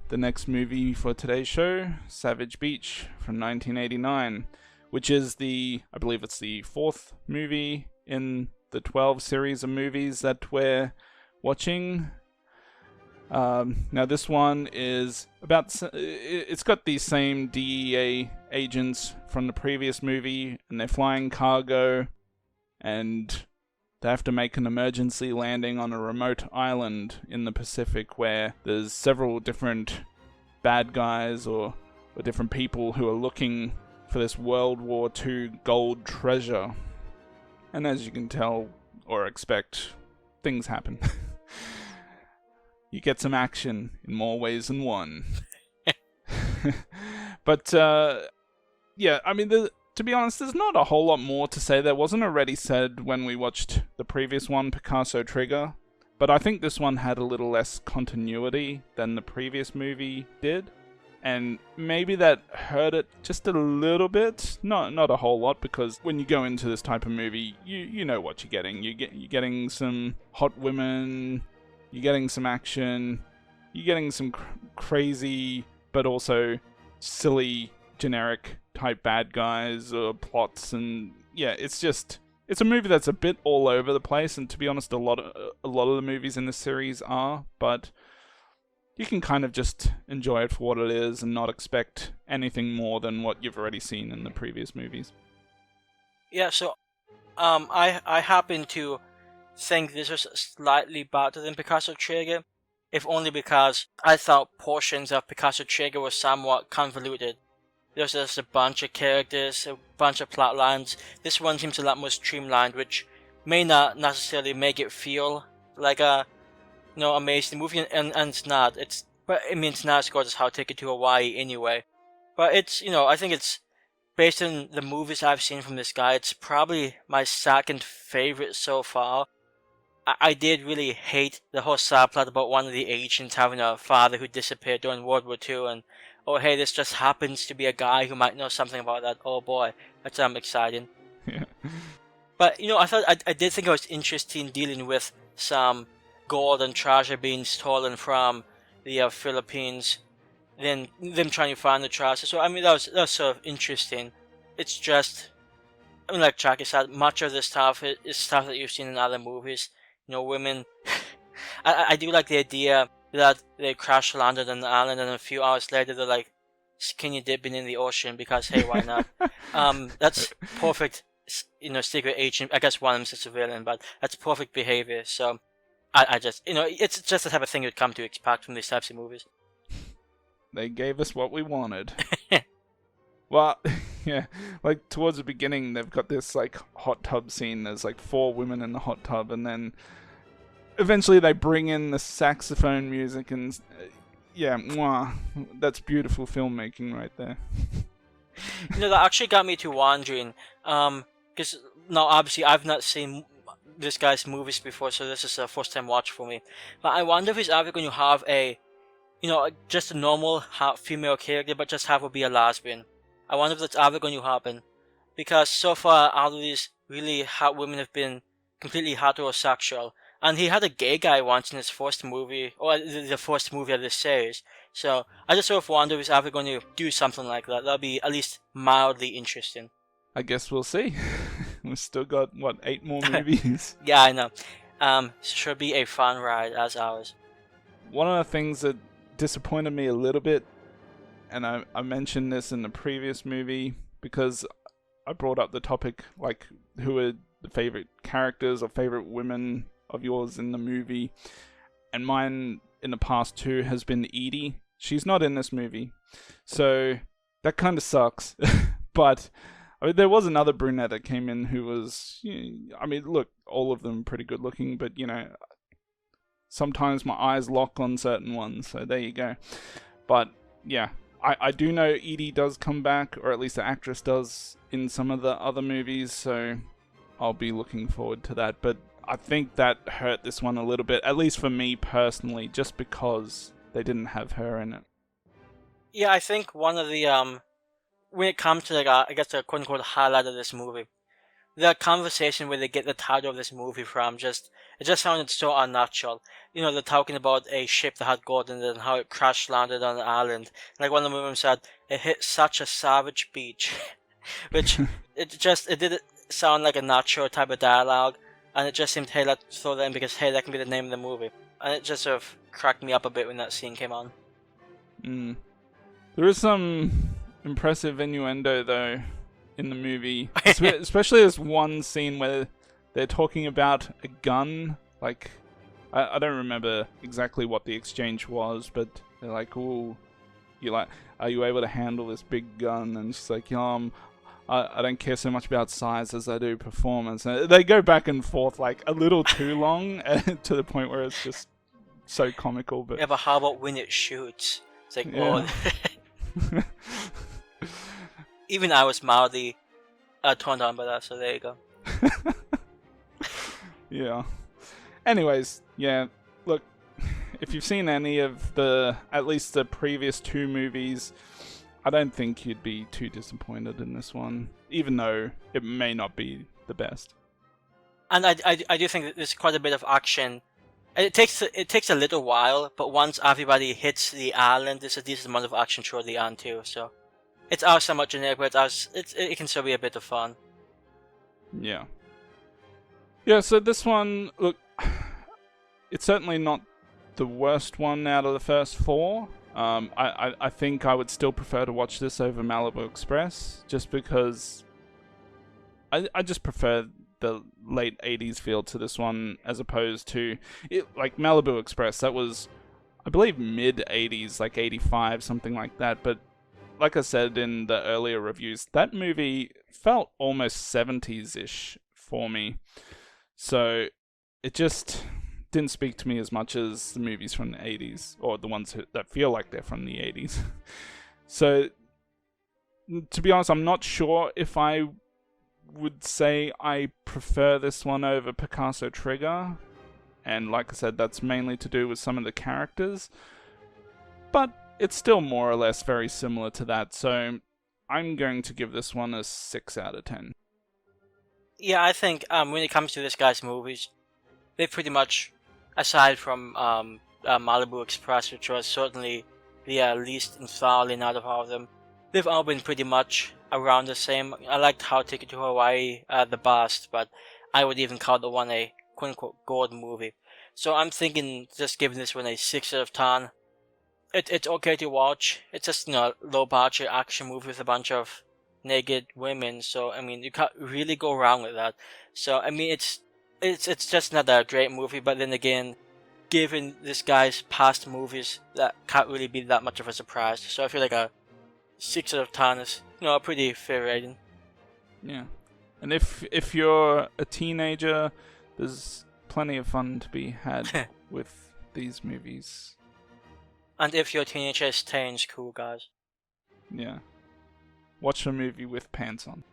the next movie for today's show, Savage Beach from 1989, which is I believe it's the fourth movie in the 12 series of movies that we're watching. Now this one is it's got the same DEA agents from the previous movie, and they're flying cargo, and they have to make an emergency landing on a remote island in the Pacific where there's several different bad guys or different people who are looking for this World War II gold treasure. And as you can tell or expect, things happen. You get some action in more ways than one. But, yeah, I mean, to be honest, there's not a whole lot more to say. There wasn't already said when we watched the previous one, Picasso Trigger. But I think this one had a little less continuity than the previous movie did. And maybe that hurt it just a little bit. Not a whole lot, because when you go into this type of movie, you know what you're getting. You're getting some hot women, you're getting some action, you're getting some crazy but also silly generic type bad guys or plots, and yeah, it's a movie that's a bit all over the place, and to be honest, a lot of the movies in this series are, but you can kind of just enjoy it for what it is and not expect anything more than what you've already seen in the previous movies. Yeah, so I happen to think this was slightly better than Picasso Trigger, if only because I thought portions of Picasso Trigger were somewhat convoluted. There's just a bunch of characters, a bunch of plot lines. This one seems a lot more streamlined, which may not necessarily make it feel like a amazing movie, and it's not. It's not as good as How Ticket to Hawaii anyway. But it's, I think it's, based on the movies I've seen from this guy, it's probably my second favorite so far. I did really hate the whole subplot about one of the agents having a father who disappeared during World War II, and oh hey, this just happens to be a guy who might know something about that. Oh boy, that's exciting. Yeah. But I did think it was interesting dealing with some gold and treasure being stolen from the Philippines, then them trying to find the treasure. So that was sort of interesting. It's just, like Chucky said, much of this stuff is stuff that you've seen in other movies. Women. I do like the idea that they crash landed on the island, and a few hours later they're like skinny dipping in the ocean because hey, why not? That's perfect. Secret agent. I guess one of them's a civilian, but that's perfect behavior. So I just, it's just the type of thing you'd come to expect from these types of movies. They gave us what we wanted. Well, yeah, like towards the beginning, they've got this like hot tub scene. There's like 4 women in the hot tub, and then eventually they bring in the saxophone music, and yeah, mwah, that's beautiful filmmaking right there. That actually got me to wondering, because now obviously I've not seen this guy's movies before, so this is a first time watch for me. But I wonder if he's ever going to have just a normal female character, but just have her be a lesbian. I wonder if that's ever going to happen, because so far all of these really hot women have been completely heterosexual, and he had a gay guy once in his first movie, or the first movie of this series. So I just sort of wonder if he's ever going to do something like that. That'll be at least mildly interesting. I guess we'll see. We've still got 8 more movies? Yeah, I know. Should be a fun ride as ours. One of the things that disappointed me a little bit, and I mentioned this in the previous movie because I brought up the topic, like, who are the favorite characters or favorite women of yours in the movie, and mine in the past too has been Edie. She's not in this movie, so that kind of sucks. But there was another brunette that came in who was, look, all of them pretty good looking, but sometimes my eyes lock on certain ones, so there you go. But yeah, I do know Edie does come back, or at least the actress does, in some of the other movies, so I'll be looking forward to that. But I think that hurt this one a little bit, at least for me personally, just because they didn't have her in it. Yeah, I think one of the, when it comes to I guess the quote-unquote highlight of this movie, the conversation where they get the title of this movie from just It just sounded so unnatural. They're talking about a ship that had gold in it and how it crash landed on an island. Like one of the women said, it hit such a savage beach, which it didn't sound like a natural type of dialogue, and it just seemed, hey, let's throw that in because hey, that can be the name of the movie, and it just sort of cracked me up a bit when that scene came on. There is some impressive innuendo though in the movie, especially this one scene where they're talking about a gun. Like, I don't remember exactly what the exchange was, but they're like, "Oh, are you able to handle this big gun?" And she's like, I don't care so much about size as I do performance. And they go back and forth like a little too long to the point where it's just so comical. But yeah, but how about when it shoots? It's like, yeah. Oh. Even I was mildly turned on by that, so there you go. Yeah. Anyways, yeah, look, if you've seen any of at least the previous two movies, I don't think you'd be too disappointed in this one, even though it may not be the best. And I do think that there's quite a bit of action. It takes a little while, but once everybody hits the island, there's a decent amount of action toward the end too. So it's somewhat generic, but it can still be a bit of fun. Yeah. Yeah. So this one, look, it's certainly not the worst one out of the first four. I think I would still prefer to watch this over Malibu Express, just because I just prefer the late 80s feel to this one as opposed to like Malibu Express. That was, I believe, mid 80s, like 85, something like that. But like I said in the earlier reviews, that movie felt almost 70s-ish for me. So it just didn't speak to me as much as the movies from the 80s, or the ones that feel like they're from the 80s. So to be honest, I'm not sure if I would say I prefer this one over Picasso Trigger, and like I said, that's mainly to do with some of the characters, but it's still more or less very similar to that, so I'm going to give this one a 6 out of 10. Yeah, I think when it comes to this guy's movies, they pretty much, aside from Malibu Express, which was certainly the least enthralling out of all of them, they've all been pretty much around the same. I liked How Ticket to Hawaii the best, but I would even call the one a quote-unquote gold movie. So I'm thinking just giving this one a 6 out of 10. It's okay to watch. It's just, low-budget action movie with a bunch of naked women. So, I mean, you can't really go wrong with that. So, I mean, it's just not a great movie, but then again, given this guy's past movies, that can't really be that much of a surprise. So I feel like a 6 out of 10 is, a pretty fair rating. Yeah. And if you're a teenager, there's plenty of fun to be had with these movies. And if your teenager is 10, it's cool, guys. Yeah. Watch a movie with pants on.